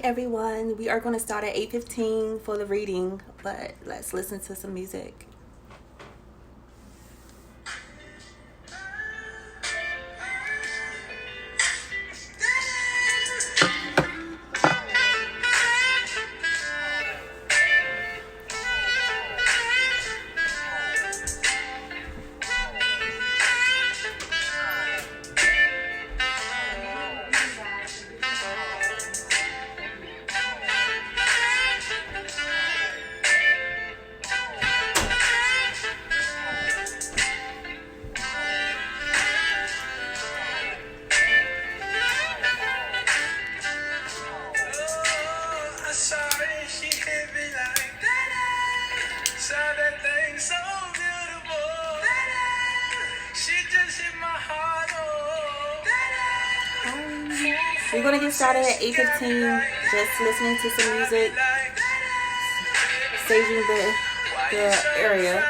everyone. We are going to start at 8:15 for the reading, but let's listen to some music. We're going to get started at 8:15, just listening to some music, saving the area.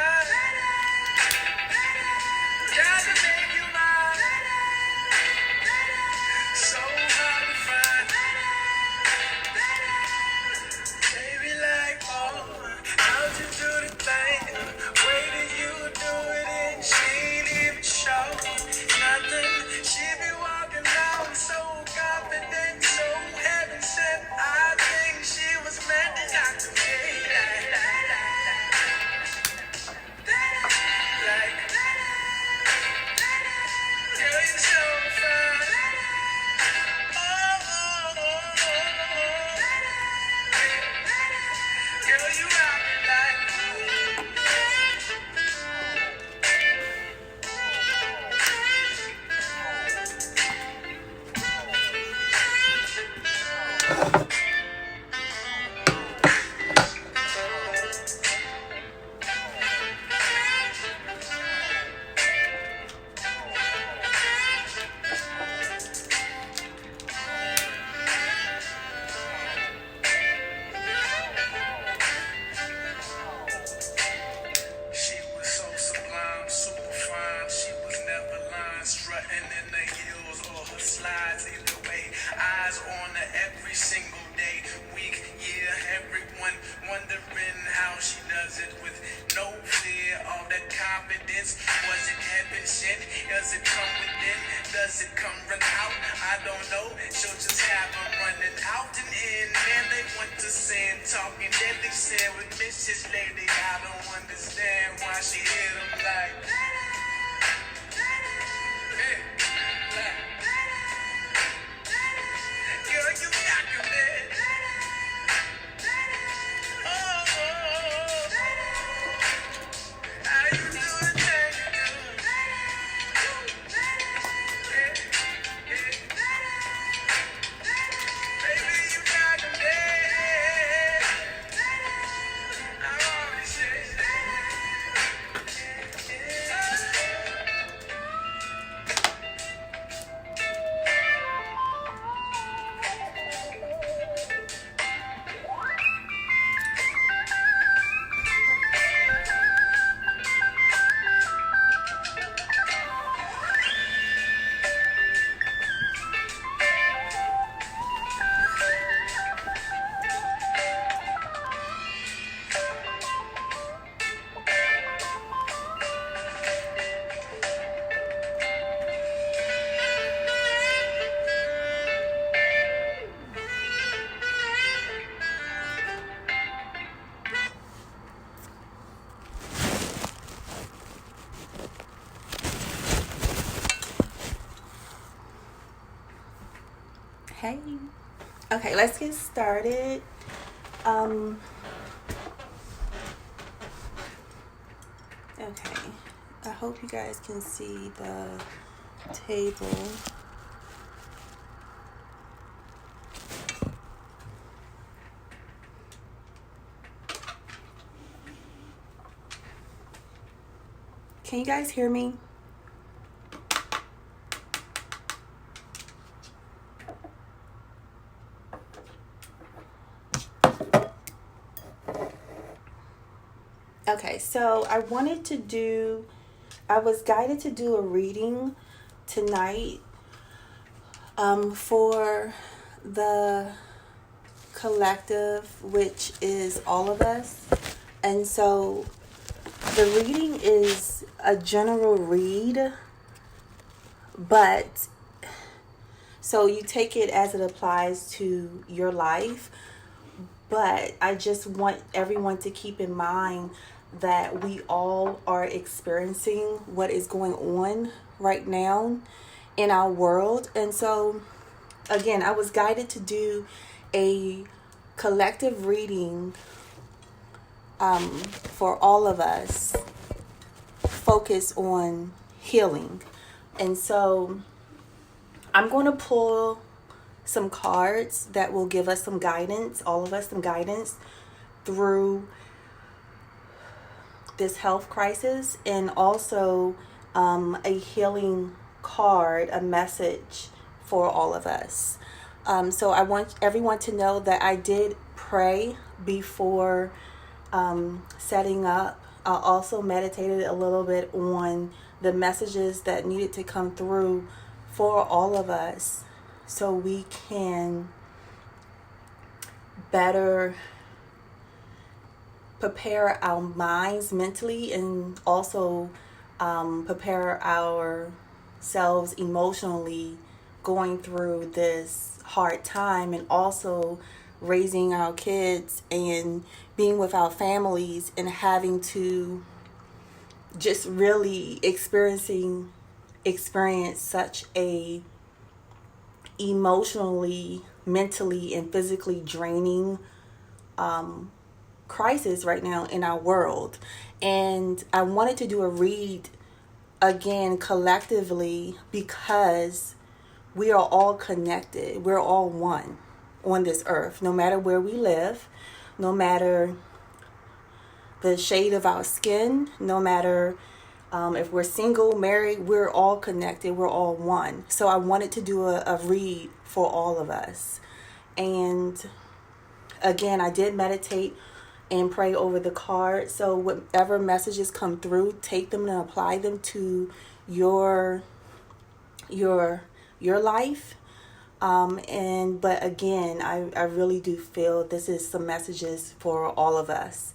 Hey. Okay, let's get started. Okay. I hope you guys can see the table. Can you guys hear me? Okay, so I was guided to do a reading tonight for the collective, which is all of us. And so the reading is a general read, but so you take it as it applies to your life. But I just want everyone to keep in mind that we all are experiencing what is going on right now in our world. And so, again, I was guided to do a collective reading for all of us, focus on healing. And so I'm going to pull some cards that will give us some guidance, all of us some guidance through this health crisis, and also a healing card, a message for all of us. So I want everyone to know that I did pray before setting up. I also meditated a little bit on the messages that needed to come through for all of us, so we can better prepare our minds mentally, and also prepare ourselves emotionally going through this hard time, and also raising our kids and being with our families, and having to just really experience such a emotionally, mentally, and physically draining crisis right now in our world. And I wanted to do a read again collectively, because we are all connected. We're all one on this earth, no matter where we live, no matter the shade of our skin, no matter if we're single, married, we're all connected. We're all one. So I wanted to do a read for all of us. And again, I did meditate and pray over the cards. So whatever messages come through, take them and apply them to your life. But again, I really do feel this is some messages for all of us.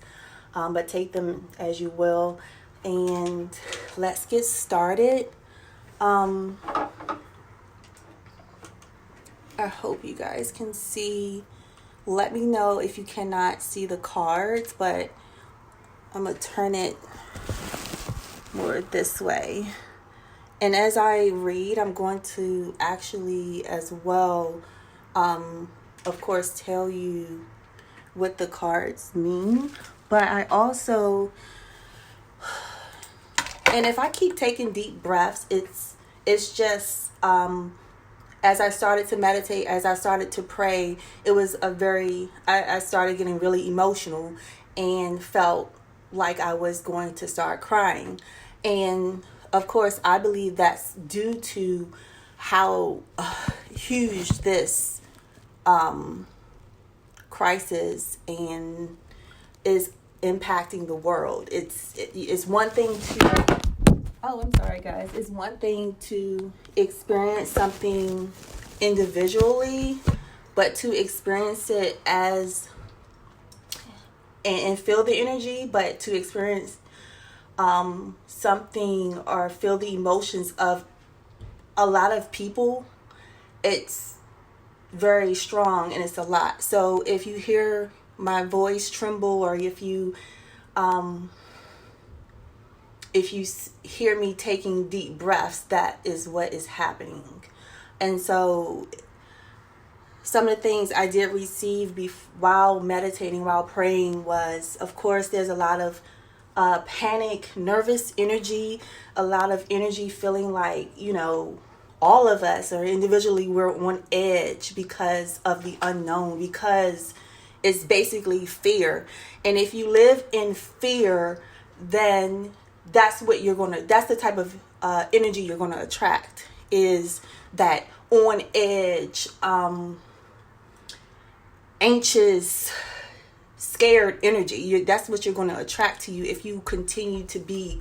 But take them as you will. And let's get started. I hope you guys can see. Let me know if you cannot see the cards, but I'm going to turn it more this way. And as I read, I'm going to actually as well, of course, tell you what the cards mean. But I also... And if I keep taking deep breaths, it's just, as I started to meditate, as I started to pray, it was I started getting really emotional and felt like I was going to start crying. And of course, I believe that's due to how huge this crisis and is impacting the world. It's one thing to... Oh, I'm sorry, guys. It's one thing to experience something individually, but to experience it as and feel the energy, but to experience something or feel the emotions of a lot of people, it's very strong and it's a lot. So if you hear my voice tremble, or if you hear me taking deep breaths, that is what is happening. And so some of the things I did receive while meditating, while praying, was, of course, there's a lot of panic, nervous energy, a lot of energy feeling like, all of us, or individually, we're on edge because of the unknown, because it's basically fear. And if you live in fear, then that's the type of energy you're going to attract, is that on edge, anxious, scared energy. That's what you're going to attract to you if you continue to be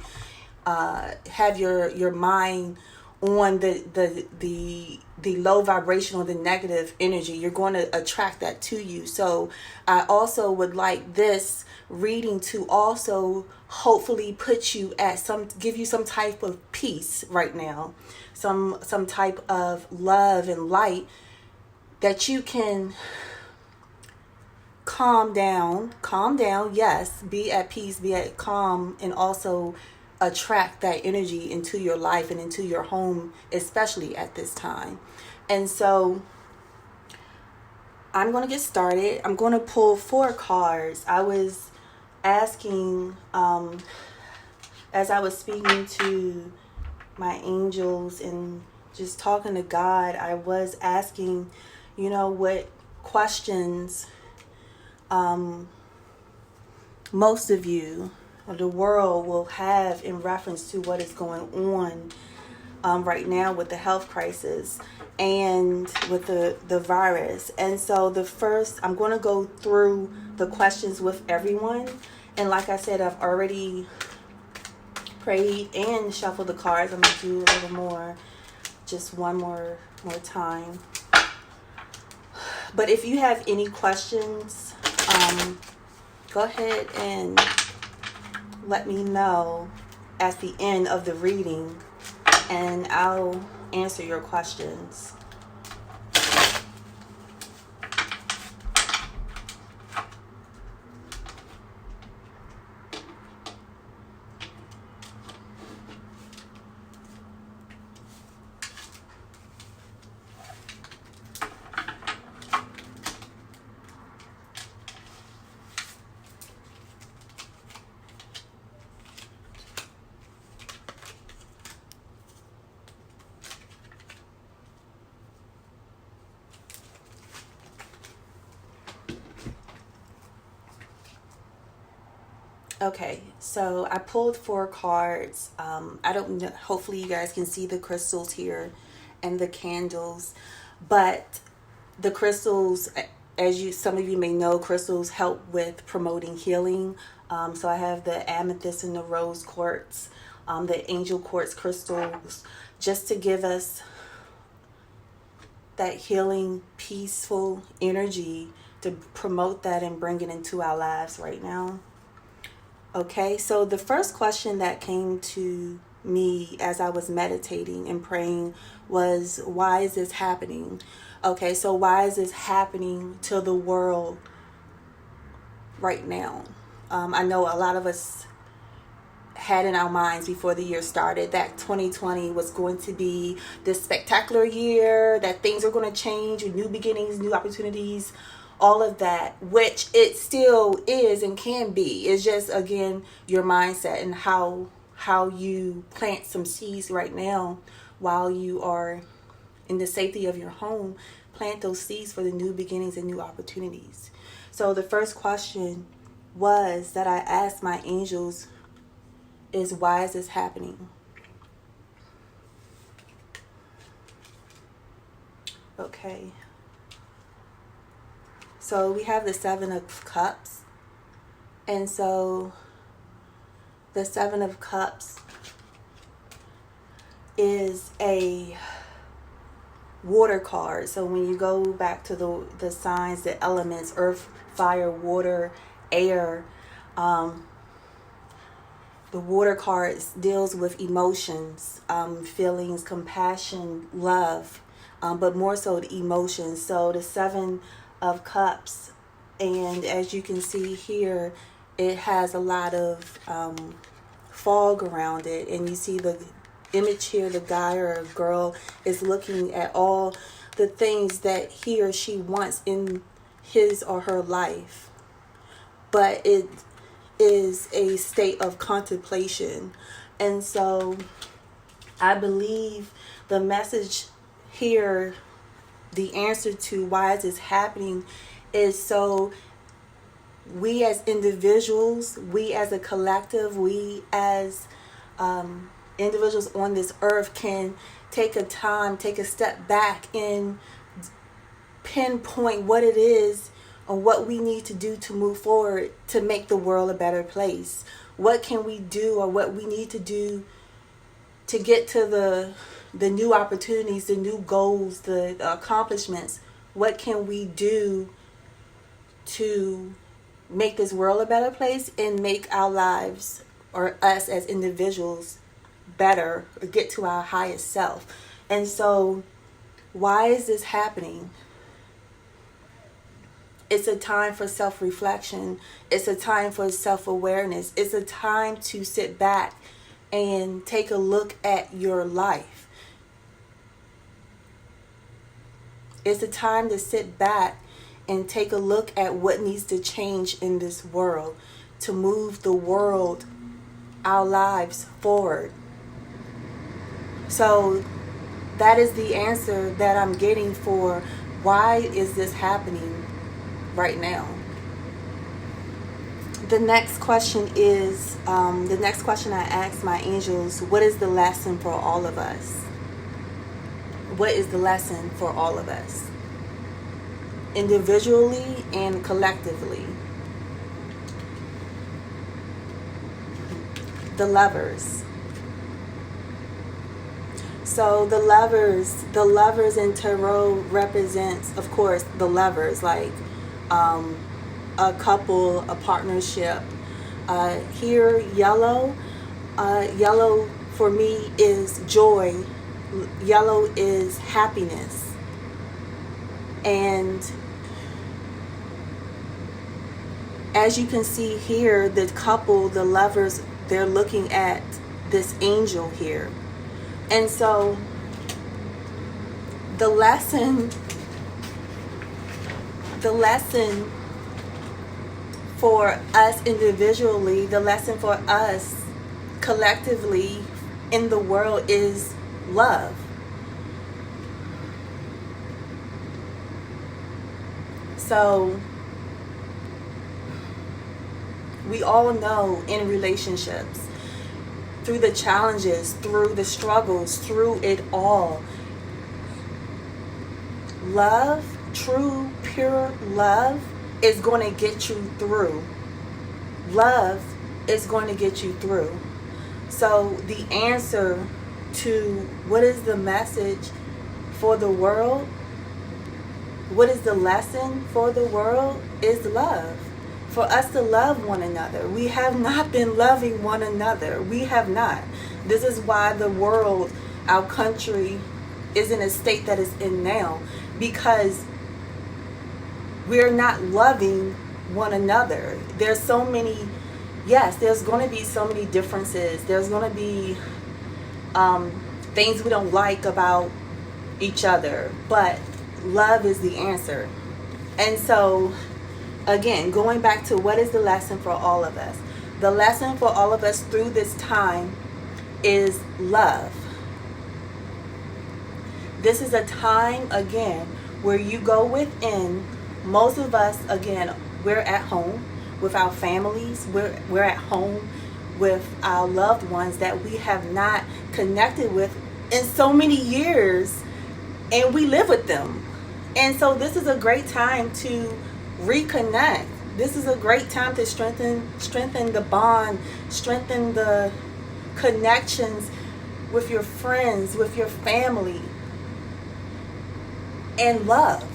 have your mind on the low vibrational, the negative energy. You're going to attract that to you. So I also would like this reading to also hopefully put you at give you some type of peace right now, some type of love and light that you can calm down, yes, be at peace, be at calm, and also attract that energy into your life and into your home, especially at this time. And so I'm going to get started. I'm going to pull 4 cards. I was asking, as I was speaking to my angels and just talking to God, I was asking, what questions most of you or the world will have in reference to what is going on right now with the health crisis and with the virus. And so the first, I'm going to go through the questions with everyone. And like I said, I've already prayed and shuffled the cards. I'm going to do a little more, just one more time. But if you have any questions, go ahead and let me know at the end of the reading, and I'll answer your questions. Okay, so I pulled 4 cards. I don't know, hopefully you guys can see the crystals here and the candles, but the crystals, as some of you may know, crystals help with promoting healing. So I have the amethyst and the rose quartz, the angel quartz crystals, just to give us that healing, peaceful energy to promote that and bring it into our lives right now. Okay, so the first question that came to me as I was meditating and praying was, why is this happening? Okay, so why is this happening to the world right now? I know a lot of us had in our minds before the year started that 2020 was going to be this spectacular year, that things are going to change with new beginnings, new opportunities, all of that, which it still is and can be. It's just, again, your mindset and how you plant some seeds right now while you are in the safety of your home. Plant those seeds for the new beginnings and new opportunities. So the first question was that I asked my angels is, why is this happening? Okay. So we have the 7 of Cups. And so the 7 of Cups is a water card. So when you go back to the signs, the elements, earth, fire, water, air, the water card deals with emotions, feelings, compassion, love, but more so the emotions. So the 7 of Cups, and as you can see here, it has a lot of fog around it, and you see the image here, the guy or a girl is looking at all the things that he or she wants in his or her life, but it is a state of contemplation. And so I believe the message here, the answer to why is this happening, is so we as individuals, we as a collective, we as individuals on this earth can take a step back and pinpoint what it is and what we need to do to move forward to make the world a better place. What can we do, or what we need to do to get to the new opportunities, the new goals, the accomplishments. What can we do to make this world a better place and make our lives, or us as individuals, better, or get to our highest self? And so, why is this happening? It's a time for self-reflection. It's a time for self-awareness. It's a time to sit back and take a look at your life. It's a time to sit back and take a look at what needs to change in this world to move the world, our lives forward. So that is the answer that I'm getting for why is this happening right now. The next question is, the next question I asked my angels, what is the lesson for all of us? What is the lesson for all of us? Individually and collectively. The Lovers. So the lovers in Tadow represents, of course, the lovers, like a couple, a partnership. Here, yellow for me is joy. Yellow is happiness. And as you can see here, the couple, the lovers, they're looking at this angel here. And so the lesson for us individually, the lesson for us collectively in the world is love. So we all know in relationships, through the challenges, through the struggles, through it all, love, true, pure love is going to get you through. Love is going to get you through. So the answer to what is the message for the world, what is the lesson for the world, is love. For us to love one another. We have not been loving one another. We have not. This is why the world, our country, is in a state that it's in now. Because we're not loving one another. There's so many, yes, there's going to be so many differences. There's going to be things we don't like about each other. But love is the answer. And so, again, going back to what is the lesson for all of us? The lesson for all of us through this time is love. This is a time, again, where you go within. Most of us, again, we're at home with our families. We're at home with our loved ones that we have not connected with in so many years, and we live with them. And so this is a great time to reconnect. This is a great time to strengthen the bond, strengthen the connections with your friends, with your family, and love.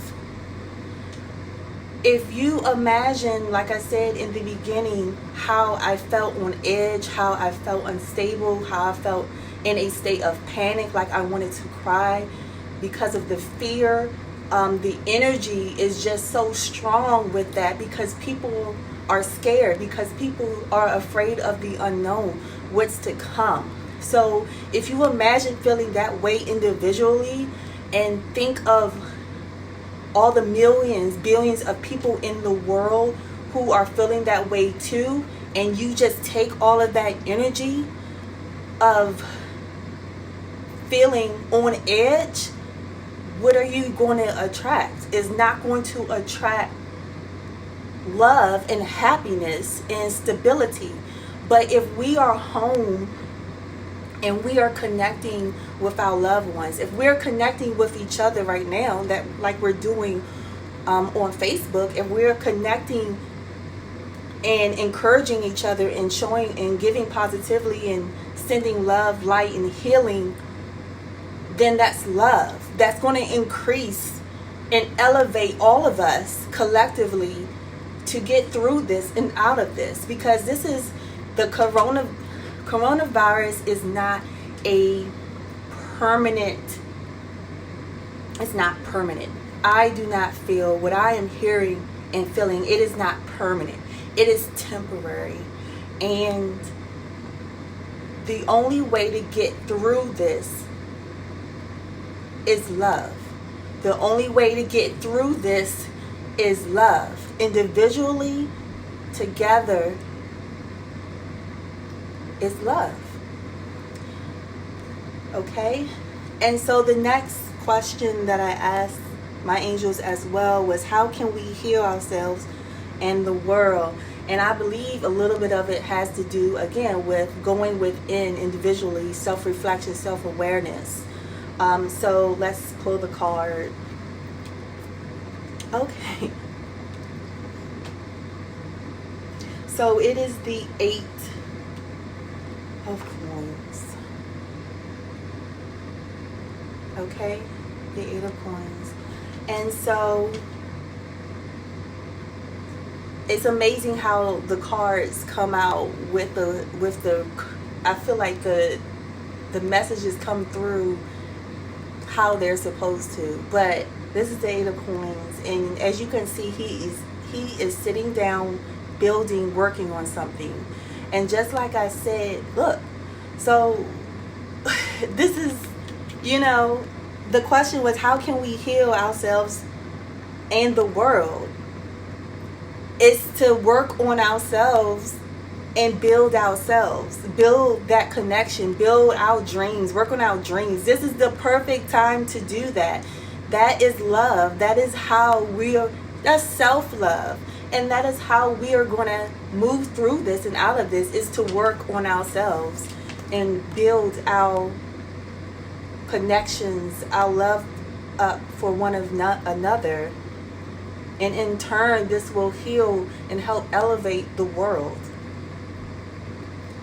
If you imagine, like I said in the beginning, how I felt on edge, how I felt unstable, how I felt in a state of panic, like I wanted to cry because of the fear, the energy is just so strong with that, because people are scared, because people are afraid of the unknown, what's to come. So if you imagine feeling that way individually, and think of all the millions, billions of people in the world who are feeling that way too, and you just take all of that energy of feeling on edge, what are you going to attract? It's not going to attract love and happiness and stability. But if we are home and we are connecting with our loved ones, if we're connecting with each other right now, that like we're doing on Facebook, if we're connecting and encouraging each other and showing and giving positively and sending love, light, and healing, then that's love. That's going to increase and elevate all of us collectively to get through this and out of this, because this is the coronavirus is not a permanent. It's not permanent. I do not feel what I am hearing and feeling. It is not permanent. It is temporary. And the only way to get through this is love. The only way to get through this is love. Individually, together, is love. Okay? And so the next question that I asked my angels as well was, how can we heal ourselves and the world? And I believe a little bit of it has to do, again, with going within individually, self-reflection, self-awareness. So let's pull the card. Okay. So it is the 8 of coins. Okay? The 8 of coins. And so it's amazing how the cards come out with the I feel like the messages come through how they're supposed to. But this is the 8 of coins, and as you can see, he is sitting down, building, working on something. And just like I said, look, so this is, the question was, how can we heal ourselves and the world? It's to work on ourselves and build ourselves, build that connection, build our dreams, work on our dreams. This is the perfect time to do that. That is love. That is how that's self-love. And that is how we are going to move through this and out of this, is to work on ourselves and build our connections, our love up for one another. And in turn, this will heal and help elevate the world.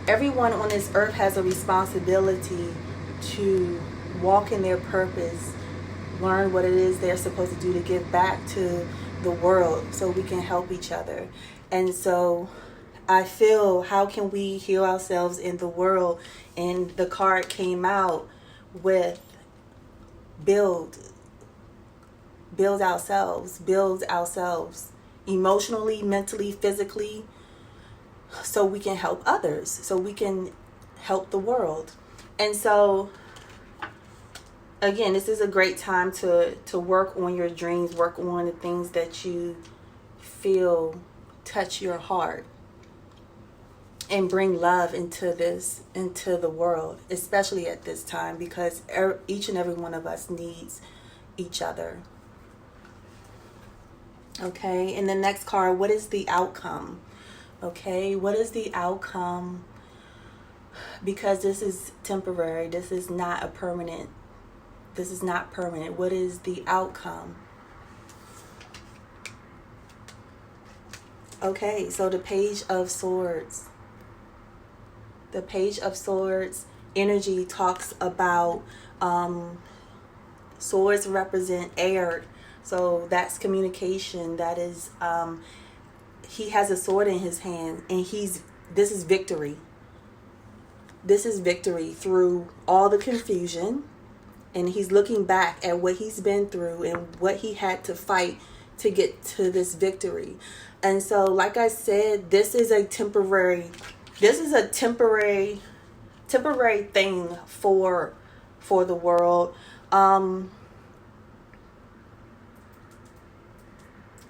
Everyone on this earth has a responsibility to walk in their purpose, learn what it is they're supposed to do to give back to the world so we can help each other. And so I feel, how can we heal ourselves in the world? And the card came out with build ourselves emotionally, mentally, physically, so we can help others, so we can help the world. And so again, this is a great time to work on your dreams, work on the things that you feel touch your heart, and bring love into the world, especially at this time, because each and every one of us needs each other. Okay, and the next card, what is the outcome? Okay, what is the outcome? Because this is temporary. This is not permanent. What is the outcome? Okay, so the Page of Swords. The Page of Swords energy talks about swords represent air. So that's communication. That is, he has a sword in his hand, and this is victory. This is victory through all the confusion, and he's looking back at what he's been through and what he had to fight to get to this victory. And so, like I said, this is a temporary thing for the world.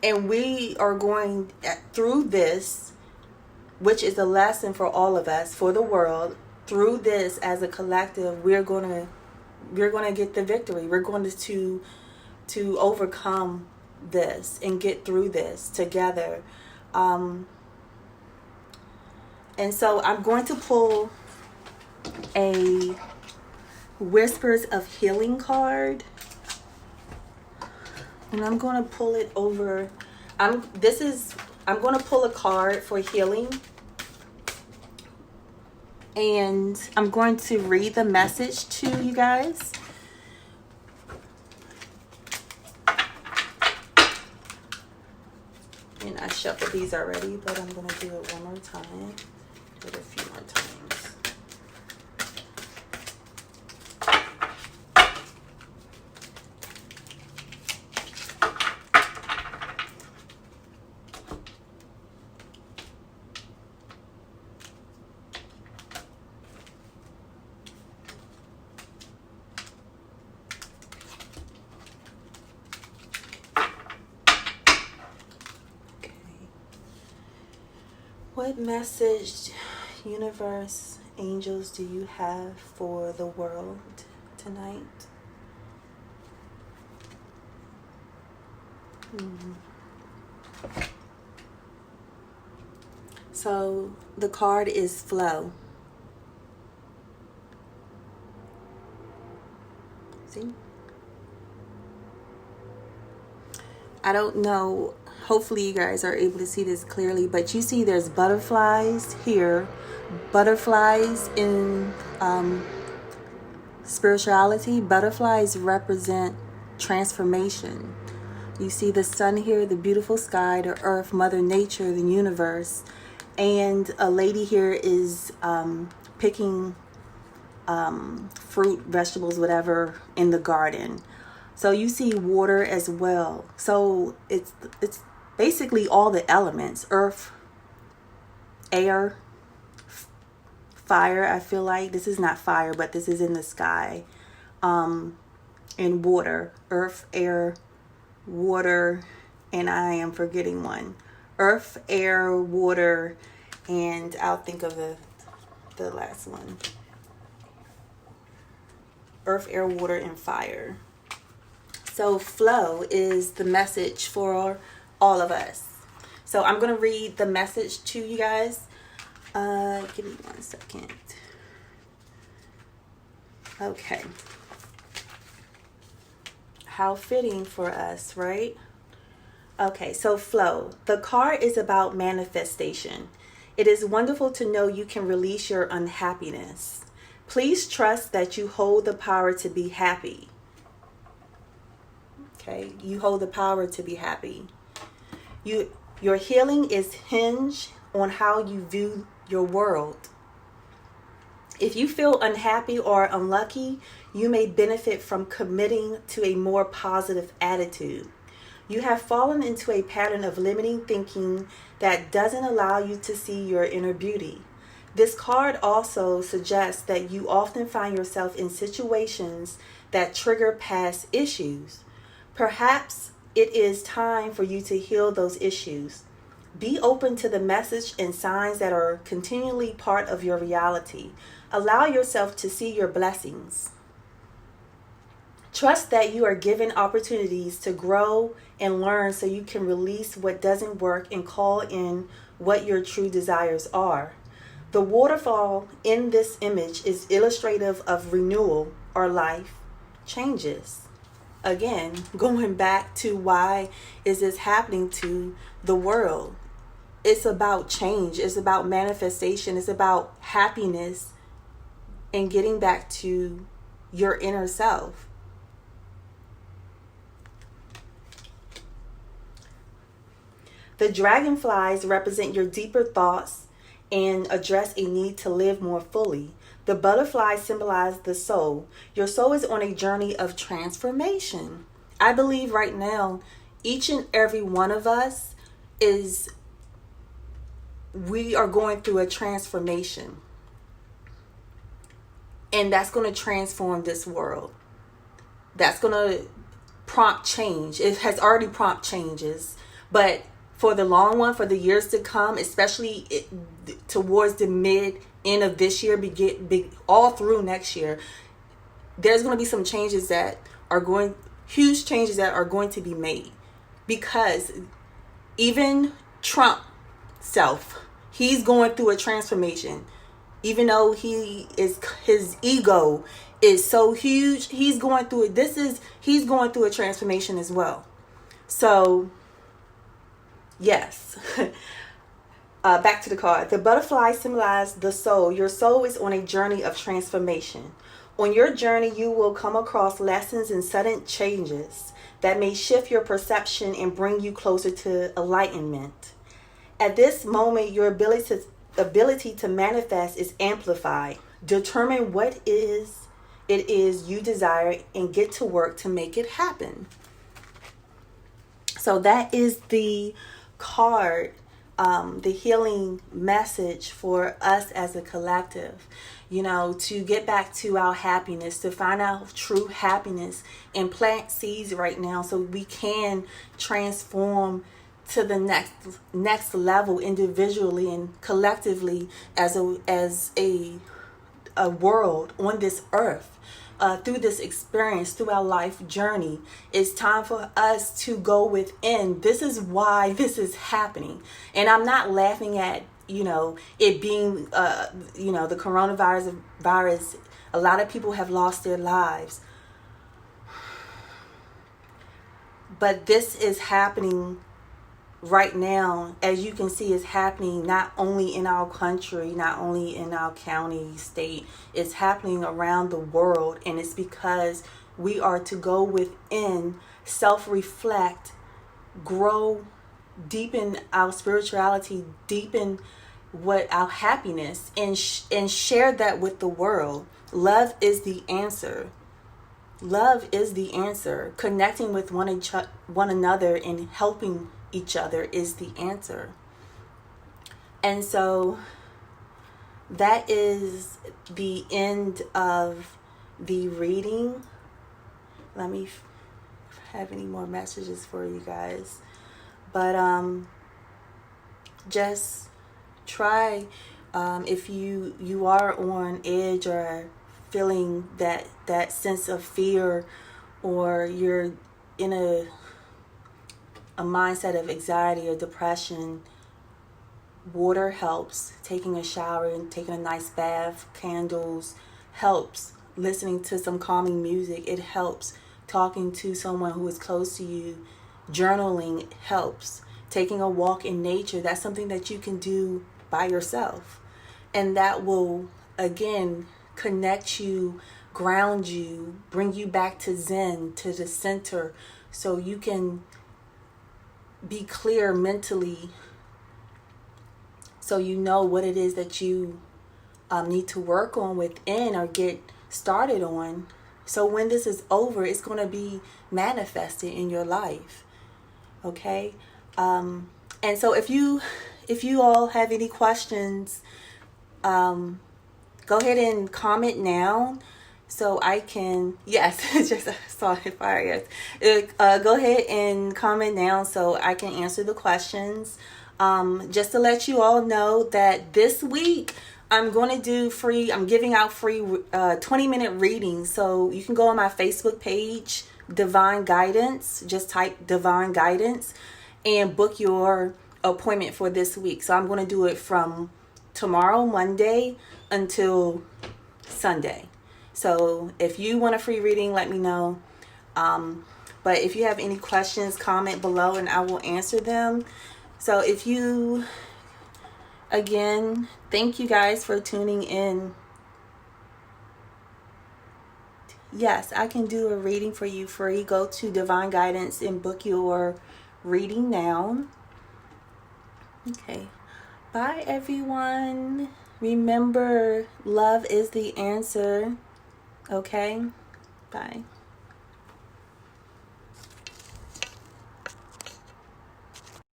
And we are going through this, which is a lesson for all of us, for the world. Through this, as a collective, we're gonna get the victory. We're going to overcome this and get through this together. And so I'm going to pull a Whispers of Healing card. And I'm going to pull it over. I'm going to pull a card for healing. And I'm going to read the message to you guys. these already, but I'm going to do it one more time. Do it a few more times. What message, universe, angels, do you have for the world tonight? So the card is flow. See? I don't know. Hopefully you guys are able to see this clearly, but you see there's butterflies here. Butterflies in spirituality, butterflies represent transformation. You see the sun here, the beautiful sky, the earth, Mother Nature, the universe, and a lady here is picking fruit, vegetables, whatever in the garden. So you see water as well. So it's basically all the elements: earth, air, fire. I feel like this is not fire, but this is in the sky, and water. Earth, air, water, and I am forgetting one. Earth, air, water, and I'll think of the last one. Earth, air, water, and fire. So flow is the message for all of us. So I'm going to read the message to you guys. Give me 1 second. Okay. How fitting for us, right? Okay, so flow. The card is about manifestation. It is wonderful to know you can release your unhappiness. Please trust that you hold the power to be happy. Okay, you hold the power to be happy. Your healing is hinged on how you view your world. If you feel unhappy or unlucky, you may benefit from committing to a more positive attitude. You have fallen into a pattern of limiting thinking that doesn't allow you to see your inner beauty. This card also suggests that you often find yourself in situations that trigger past issues. Perhaps it is time for you to heal those issues. Be open to the message and signs that are continually part of your reality. Allow yourself to see your blessings. Trust that you are given opportunities to grow and learn so you can release what doesn't work and call in what your true desires are. The waterfall in this image is illustrative of renewal or life changes. Again, going back to why is this happening to the world? It's about change. It's about manifestation. It's about happiness and getting back to your inner self. The dragonflies represent your deeper thoughts and address a need to live more fully. The butterflies symbolize the soul. Your soul is on a journey of transformation. I believe right now, each and every one of us we are going through a transformation. And that's going to transform this world. That's going to prompt change. It has already prompted changes. But for the long one, for the years to come, especially towards the end of this year, all through next year, there's going to be some changes that are huge changes that are going to be made. Because even Trump self, he's going through a transformation. Even though his ego is so huge, he's going through it. He's going through a transformation as well. So, yes. Back to the card. The butterfly symbolizes the soul. Your soul is on a journey of transformation. On your journey, you will come across lessons and sudden changes that may shift your perception and bring you closer to enlightenment. At this moment, your ability to manifest is amplified. Determine what it is you desire and get to work to make it happen. So that is the card, the healing message for us as a collective. To get back to our happiness, to find out true happiness and plant seeds right now so we can transform to the next level individually and collectively as a world on this earth. Through this experience, through our life journey, it's time for us to go within. This is why this is happening. And I'm not laughing at, it being, the coronavirus. A lot of people have lost their lives. But this is happening right now, as you can see, is happening not only in our country, not only in our county, state, it's happening around the world. And it's because we are to go within, self-reflect, grow, deepen our spirituality, deepen what our happiness, and share that with the world. Love is the answer. Love is the answer. Connecting with one another and helping each other is the answer. And so that is the end of the reading. Let me have any more messages for you guys. But just try, if you are on edge or feeling that sense of fear, or you're in a mindset of anxiety or depression, water helps. Taking a shower and taking a nice bath, candles helps. Listening to some calming music, it helps. Talking to someone who is close to you, journaling helps. Taking a walk in nature, that's something that you can do by yourself. And that will, again, connect you, ground you, bring you back to Zen, to the center, so you can be clear mentally, so you know what it is that you need to work on within or get started on. So when this is over, it's going to be manifested in your life. Okay? And so if you all have any questions, go ahead and comment now. So I can, yes, just saw it fire. Yes. Go ahead and comment now so I can answer the questions. Just to let you all know that this week I'm giving out free 20-minute readings. So you can go on my Facebook page, Divine Guidance, just type Divine Guidance and book your appointment for this week. So I'm going to do it from tomorrow, Monday, until Sunday. So if you want a free reading, let me know. But if you have any questions, comment below and I will answer them. So again, thank you guys for tuning in. Yes, I can do a reading for you free. Go to Divine Guidance and book your reading now. Okay. Bye, everyone. Remember, love is the answer. Okay? Bye.